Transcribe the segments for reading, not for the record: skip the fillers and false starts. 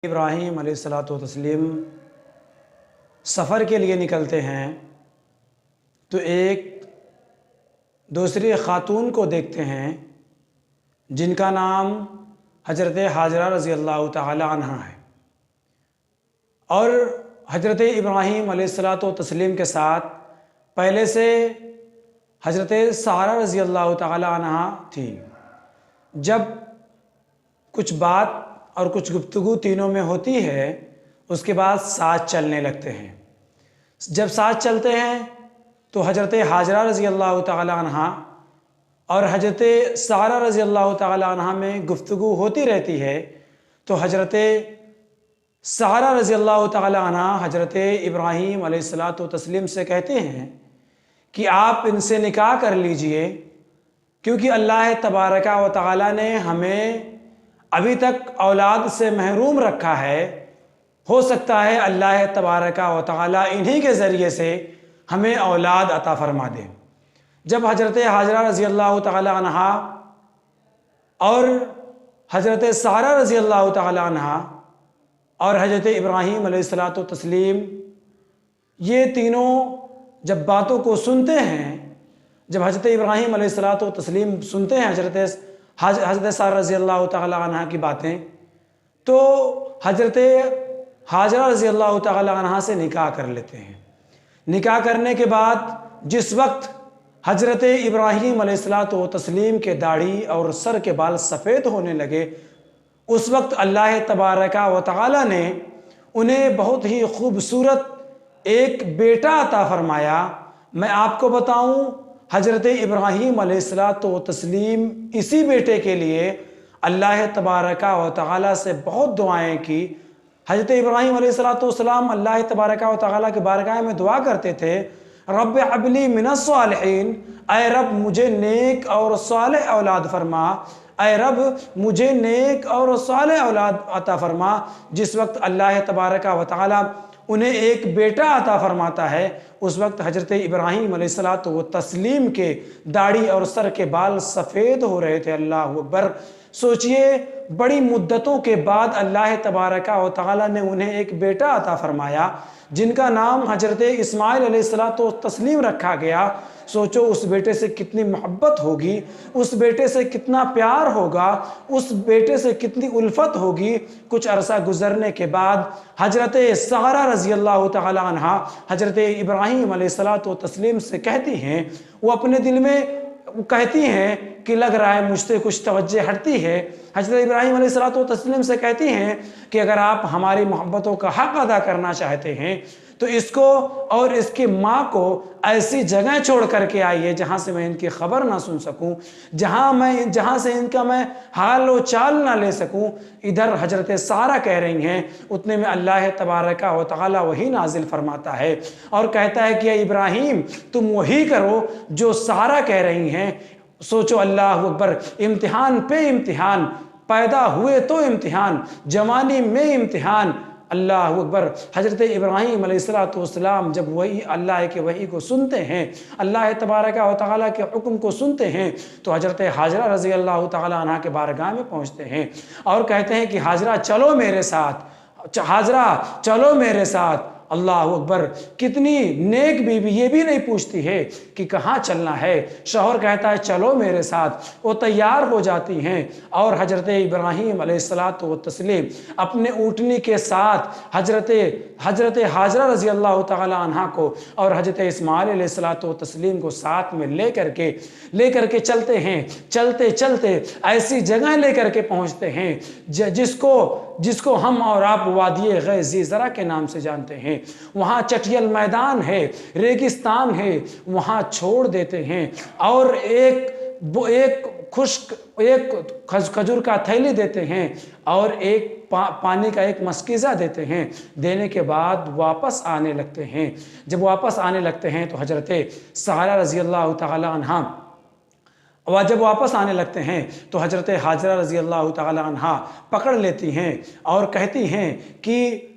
इब्राहीम अलैहिस्सलातु तस्लीम सफ़र के लिए निकलते हैं तो एक दूसरी ख़ातून को देखते हैं जिनका नाम हज़रत हाजरा रज़ी अल्लाह ताला अन्हा है और हज़रत इब्राहीम अलैहिस्सलातु तस्लीम के साथ पहले से हज़रत सारा रज़ी अल्लाह ताला अन्हा थी। जब कुछ बात और कुछ गुफ्तगू तीनों में होती है उसके बाद साथ चलने लगते हैं। जब साथ चलते हैं तो हज़रत हाजरा रज़ी अल्लाह ताला अन्हा और हज़रत सारा रज़ी अल्लाह ताला अन्हा में गुफ्तगू होती रहती है। तो हज़रत सारा रज़ी अल्लाह ताला अन्हा हज़रत इब्राहीम अलैहिस्सलातु तस्लीम से कहते हैं कि आप इनसे निकाह कर लीजिए, क्योंकि अल्लाह तबारका व तआला ने हमें अभी तक औलाद से महरूम रखा है। हो सकता है अल्लाह तबारका व तआला इन्हीं के ज़रिए से हमें औलाद अता फरमा दे। जब हज़रत हाजरा रज़ी अल्लाह ताला अन्हा और हज़रत सारा रज़ी अल्लाह ताला अन्हा और हज़रत इब्राहीम अलैहिस्सलातु तस्लीम ये तीनों जब बातों को सुनते हैं, जब हज़रत इब्राहीम अलैहिस्सलातु तस्लीम सुनते हैं हज़रत सारा रज़ी अल्लाह ताला अन्हा की बातें, तो हज़रत हाजरा रज़ी अल्लाह ताला अन्हा से निकाह कर लेते हैं। निकाह करने के बाद जिस वक्त हज़रत इब्राहीम अलैहिस्सलातु तस्लीम के दाढ़ी और सर के बाल सफ़ेद होने लगे, उस वक्त अल्लाह तबारका व तआला ने उन्हें बहुत ही खूबसूरत एक बेटा अता फरमाया। मैं आपको बताऊं, हज़रत इब्राहीम अलैहिस्सलातु तस्लीम इसी बेटे के लिए अल्लाह तबारका व तआला से बहुत दुआएं की। हज़रत इब्राहीम अलैहिस्सलातु वस्सलाम अल्लाह तबारका व तआला के बारगाह में दुआ करते थे, रब्ब हबली मिनस सालिहीन, ऐ रब मुझे नेक और सालेह औलाद फरमा, ऐ रब मुझे नेक और सालेह औलाद अता फरमा। जिस वक्त अल्लाह तबारका व तआला उन्हें एक बेटा अता फरमाता है, उस वक्त हज़रत इब्राहीम अलैहिस्सलातु तस्लीम के दाढ़ी और सर के बाल सफ़ेद हो रहे थे। अल्लाह अकबर। सोचिए, बड़ी मुद्दतों के बाद अल्लाह तबारका व तआला ने उन्हें एक बेटा अता फरमाया जिनका नाम हज़रत इस्माइल अलैहिस्सलातु तस्लीम रखा गया। सोचो उस बेटे से कितनी मोहब्बत होगी, उस बेटे से कितना प्यार होगा, उस बेटे से कितनी उल्फत होगी। कुछ अरसा गुजरने के बाद हज़रत सारा रज़ी अल्लाह ताला अन्हा हज़रत इब्राहीम अलैहिस्सलातु तस्लीम से कहती हैं, वो अपने दिल में कहती हैं कि लग रहा है मुझसे कुछ तवज्जो हटती है। हज़रत इब्राहीम अलैहिस्सलातु तस्लीम से कहती हैं कि अगर आप हमारी मोहब्बतों का हक़ अदा करना चाहते हैं तो इसको और इसकी माँ को ऐसी जगह छोड़ करके आइए जहाँ से मैं इनकी ख़बर ना सुन सकूँ, जहाँ से इनका मैं हाल व चाल ना ले सकूँ। इधर हज़रत सारा कह रही हैं, उतने में अल्लाह तबारका व तआला वही नाजिल फरमाता है और कहता है कि इब्राहीम तुम वही करो जो सारा कह रही हैं। सोचो, अल्लाह अकबर। इम्तिहान पे इम्तिहान, पैदा हुए तो इम्तिहान, जवानी में इम्तिहान। अल्लाह अकबर। हज़रत इब्राहीम अलैहिस्सलातु वस्सलाम जब वही अल्लाह के वही को सुनते हैं, अल्लाह तबारका व तआला के हुक्म को सुनते हैं, तो हज़रत हाजरा रज़ी अल्लाह ताला अन्हा के बारगाह में पहुँचते हैं और कहते हैं कि हाजरा चलो मेरे साथ, हाजरा चलो मेरे साथ। अल्लाह अकबर। कितनी नेक बीवी, ये भी नहीं पूछती है कि कहाँ चलना है। शौहर कहता है चलो मेरे साथ, वो तैयार हो जाती हैं और हज़रत इब्राहीम अलैहिस्सलातु तस्लीम अपने ऊँटनी के साथ हज़रत हाजरा रज़ी अल्लाह ताला अन्हा को और हज़रत इस्माइल अलैहिस्सलातु तस्लीम को साथ में ले करके चलते हैं। चलते चलते ऐसी जगह ले करके पहुँचते हैं जिसको हम और आप वादिये ग़ज़ीज़रा के नाम से जानते हैं। वहाँ चटियल मैदान है, रेगिस्तान है, वहाँ छोड़ देते हैं और एक खजूर का थैली देते हैं और एक पानी का एक मस्कीज़ा देते हैं। देने के बाद वापस आने लगते हैं। जब वापस आने लगते हैं तो हज़रत सारा रज़ी अल्लाह ताला अन्हा जब वापस आने लगते हैं तो हज़रत हाजरा रज़ी अल्लाह ताला अन्हा पकड़ लेती हैं और कहती हैं कि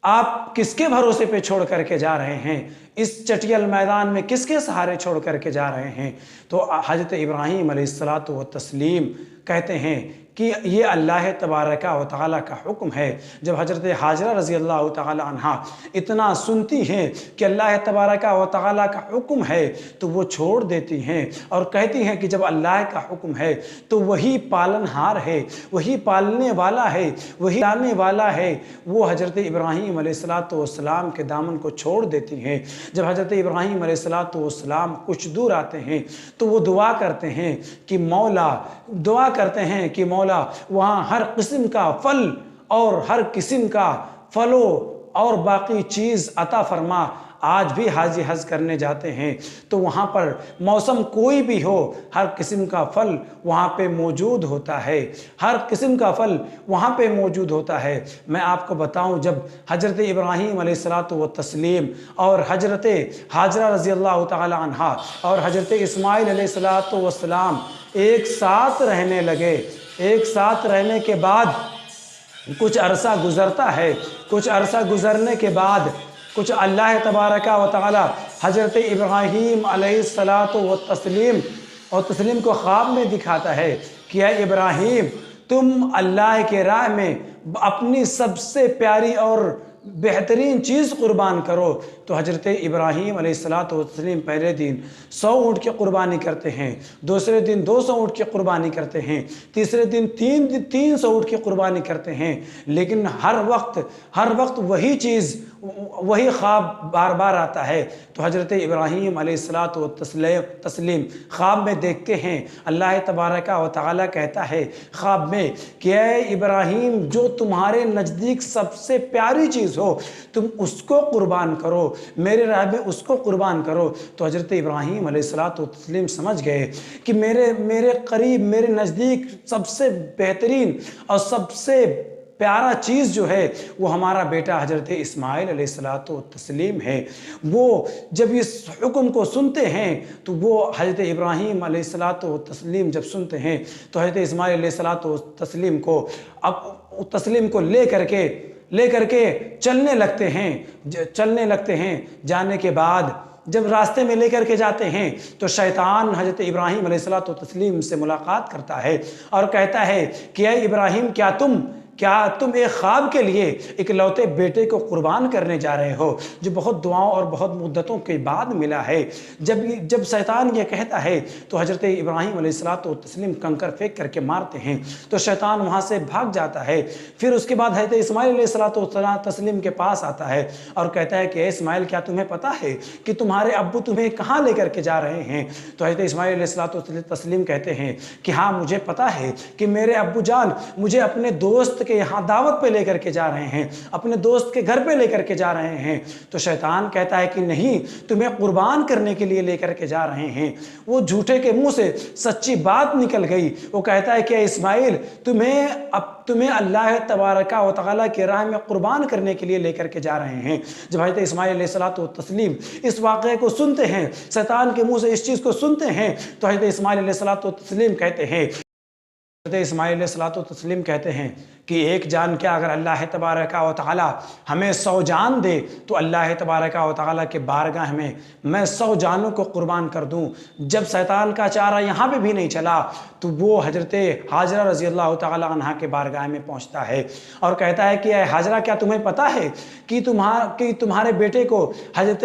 आप किसके भरोसे पे छोड़ करके जा रहे हैं, इस चटियल मैदान में किसके सहारे छोड़ करके जा रहे हैं। तो हज़रत इब्राहीम अलैहिस्सलातु व तस्लीम कहते हैं कि ये अल्लाह तबारका व तआला का हुक्म है। जब हज़रत हाजरा रज़ी अल्लाह तआला अन्हा इतना सुनती हैं कि अल्लाह तबारका व तआला का हुक्म है तो वो छोड़ देती हैं और कहती हैं कि जब अल्लाह का हुक्म है तो वही पालनहार है, वही पालने वाला है, वही लाने वाला है। वो हज़रत इब्राहीम अलैहिस्सलाम के दामन को छोड़ देती हैं। जब हज़रत इब्राहीम अलैहिस्सलाम कुछ दूर आते हैं तो वो दुआ करते हैं कि मौला वहाँ हर किस्म का फल और हर किस्म का फलों और बाकी चीज़ अता फरमा। आज भी हाजी हज करने जाते हैं तो वहाँ पर मौसम कोई भी हो, हर किस्म का फल वहाँ पे मौजूद होता है, हर किस्म का फल वहाँ पे मौजूद होता है। मैं आपको बताऊं, जब हज़रत इब्राहीम अलैहिस्सलातु व तस्लीम और हज़रत हाजरा रज़ी अल्लाह तआला अन्हा और हज़रत इस्माइल अलैहिस्सलातु व सलाम एक साथ रहने लगे, एक साथ रहने के बाद कुछ अरसा गुज़रता है। कुछ अरसा गुज़रने के बाद कुछ अल्लाह तबारका व तआला हज़रत इब्राहीम अलैहिस्सलातु व तस्लीम को ख्वाब में दिखाता है कि या इब्राहीम, तुम अल्लाह के राह में अपनी सबसे प्यारी और बेहतरीन चीज़ कुर्बान करो। तो हज़रत इब्राहीम अलैहिस्सलातु व तस्लीम पहले दिन 100 ऊँट की कुर्बानी करते हैं, दूसरे दिन 200 ऊँट की कुर्बानी करते हैं, तीसरे दिन 300 ऊँट की कुर्बानी करते हैं। लेकिन हर वक्त वही चीज़, वही ख्वाब बार बार आता है। तो हज़रत इब्राहीम अलैहिस्सलातु व तस्लीम ख्वाब में देखते हैं, अल्लाह तबारका व तआला कहता है ख्वाब में कि ऐ इब्राहीम, जो तुम्हारे नज़दीक सबसे प्यारी चीज़ हो तुम उसको कुर्बान करो, मेरे राह में उसको कुर्बान करो। तो हज़रत इब्राहीम अलैहिस्सलातु व तस्लीम समझ गए कि मेरे करीब, मेरे नज़दीक सबसे बेहतरीन और सबसे प्यारा चीज़ जो है वो हमारा बेटा हज़रत इस्माइल अलैहिस्सलातु व तस्लीम है। वो जब इस हुक्म को सुनते हैं तो वो हज़रत इब्राहीम अलैहिस्सलातु व तस्लीम जब सुनते हैं तो हज़रत इस्माइल अलैहिस्सलातु व तस्लीम को ले करके चलने लगते हैं। जाने के बाद जब रास्ते में लेकर के जाते हैं तो शैतान हज़रत इब्राहीम अलैहिस्सलातु व तस्लीम से मुलाकात करता है और कहता है कि ऐ इब्राहीम, क्या तुम एक ख्वाब के लिए इकलौते बेटे को कुर्बान करने जा रहे हो जो बहुत दुआओं और बहुत मुद्दतों के बाद मिला है। जब शैतान ये कहता है तो हज़रत इब्राहीम अलैहिस्सलातु व तस्लीम कंकर फेंक करके मारते हैं तो शैतान वहाँ से भाग जाता है। फिर उसके बाद हज़रत इस्माइल अलैहिस्सलातु व तस्लीम के पास आता है और कहता है कि इस्माइल, क्या तुम्हें पता है कि तुम्हारे अब्बू तुम्हें कहाँ लेकर के जा रहे हैं? तो हज़रत इस्माइल अलैहिस्सलातु व तस्लीम कहते हैं कि हाँ, मुझे पता है कि मेरे अब्बू जान मुझे अपने दोस्त के यहाँ दावत पे लेकर के जा रहे हैं, अपने दोस्त के घर पे लेकर के जा रहे हैं। तो शैतान कहता है कि नहीं, तुम्हें कुर्बान करने के लिए लेकर के जा रहे हैं। वो झूठे के मुंह से सच्ची बात निकल गई। वो कहता है कि इस्माइल, तुम्हें अल्लाह तबारका व तआला के राह में कुर्बान करने के लिए लेकर के जा रहे हैं। जब हज़रत इस्माइल अलैहिस्सलातु व तस्लीम इस वाक़े को सुनते हैं, शैतान के मुंह से इस चीज़ को सुनते हैं, तो हज़रत इस्माइल अलैहिस्सलातु व तस्लीम कहते हैं कि एक जान क्या, अगर अल्लाह तबारका व तआला हमें 100 जान दे तो अल्लाह तबारका व तआला के बारगाह में मैं 100 जानों को कुर्बान कर दूं। जब शैतान का चारा यहाँ पे भी नहीं चला तो वो हज़रत हाजरा रज़ी अल्लाह तआला अन्हा के बारगाह में पहुँचता है और कहता है कि हाजरा, क्या तुम्हें पता है कि तुम्हारे बेटे को हज़रत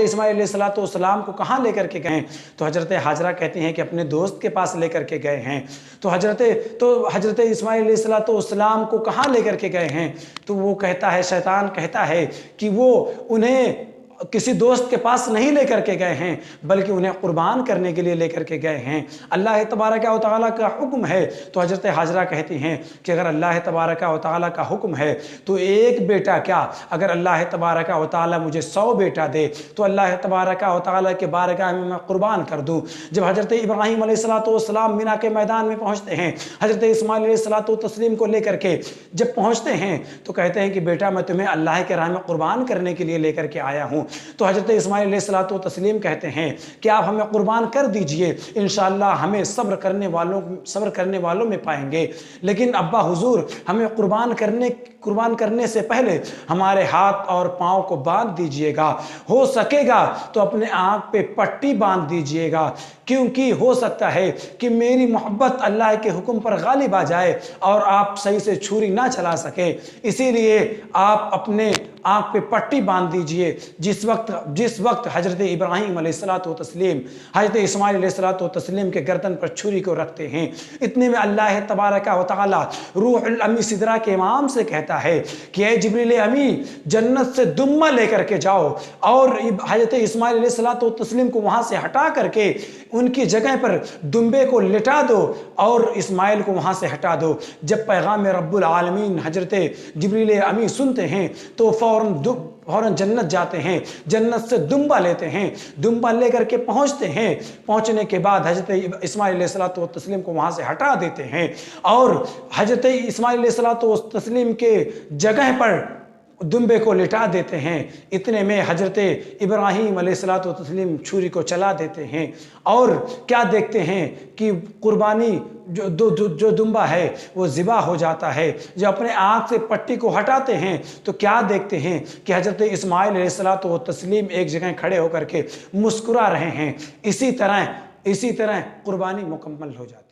इस्माइल अलैहिस्सलातु वस्सलाम को कहाँ लेकर के गए? तो हज़रत हाजरा कहती हैं कि अपने दोस्त के पास लेकर के गए हैं। तो हज़रत इस्माइल अलैहिस्सलातु वस्सलाम को कहाँ लेकर के गए हैं? तो वो कहता है, शैतान कहता है कि वो उन्हें किसी दोस्त के पास नहीं लेकर के गए हैं बल्कि उन्हें कुर्बान करने के लिए लेकर के गए हैं। अल्लाह तबारका व तआला का हुक्म है। तो हज़रत हाजरा कहती हैं कि अगर अल्लाह तबारका व तआला का हुक्म है तो एक बेटा क्या, अगर अल्लाह तबारका व तआला मुझे 100 बेटा दे तो अल्लाह तबारका व तआला के बारगाह में मैं कुर्बान कर दूँ। जब हज़रत इब्राहीम अलैहिस्सलातु वस्सलाम मिना के मैदान में पहुँचते हैं, हज़रत इस्माइल अलैहिस्सलातु व तस्लीम को लेकर के जब पहुँचते हैं तो कहते हैं कि बेटा, मैं तुम्हें अल्लाह के राह में कुर्बान करने के लिए लेकर के आया हूँ। तो हज़रत इस्माइल अलैहिस्सलातु तस्लीम कहते हैं कि आप हमें कुर्बान कर दीजिए, इंशाअल्लाह हमें सब्र करने वालों में पाएंगे। लेकिन अब्बा हुजूर, हमें कुर्बान करने से पहले हमारे हाथ और पाँव को बांध दीजिएगा, हो सकेगा तो अपने आँख पे पट्टी बांध दीजिएगा, क्योंकि हो सकता है कि मेरी मोहब्बत अल्लाह के हुक्म पर गालिब आ जाए और आप सही से छुरी ना चला सके। इसीलिए आप अपने आँख पे पट्टी बांध दीजिए। जिस वक्त हज़रत इब्राहीम अलैहिस्सलातु तस्लीम हज़रत इस्माइल अलैहिस्सलातु तस्लीम के गर्दन पर छुरी को रखते हैं, इतने में अल्लाह तबारका व तआला रूहुल अमी सिदरा के इमाम से कहता है कि ए जिब्रील अमी, जन्नत से दुम्मा लेकर के जाओ और हज़रत इस्माइल अलैहिस्सलातु तस्लीम को वहाँ से हटा करके उनकी जगह पर दुम्बे को लिटा दो और इस्माइल को वहाँ से हटा दो। जब पैगाम रब्बुल आलमीन हज़रत जिब्रील अमी सुनते हैं तो फ़ौरन जन्नत जाते हैं, जन्नत से दुम्बा लेते हैं, दुम्बा लेकर के पहुँचते हैं। पहुँचने के बाद हज़रत इस्माइल अलैहिस्सलातु तस्लीम को वहाँ से हटा देते हैं और हज़रत इस्माइल अलैहिस्सलातु तस्लीम के जगह पर दुम्बे को लिटा देते हैं। इतने में हज़रत इब्राहीम अलैहिस्सलातु तस्लीम छुरी को चला देते हैं और क्या देखते हैं कि कुर्बानी जो दुम्बा है वो ज़िबा हो जाता है। जब अपने आँख से पट्टी को हटाते हैं तो क्या देखते हैं कि हज़रत इस्माइल अलैहिस्सलातु तस्लीम एक जगह खड़े होकर के मुस्कुरा रहे हैं। इसी तरह कुर्बानी मुकम्मल हो जाती है।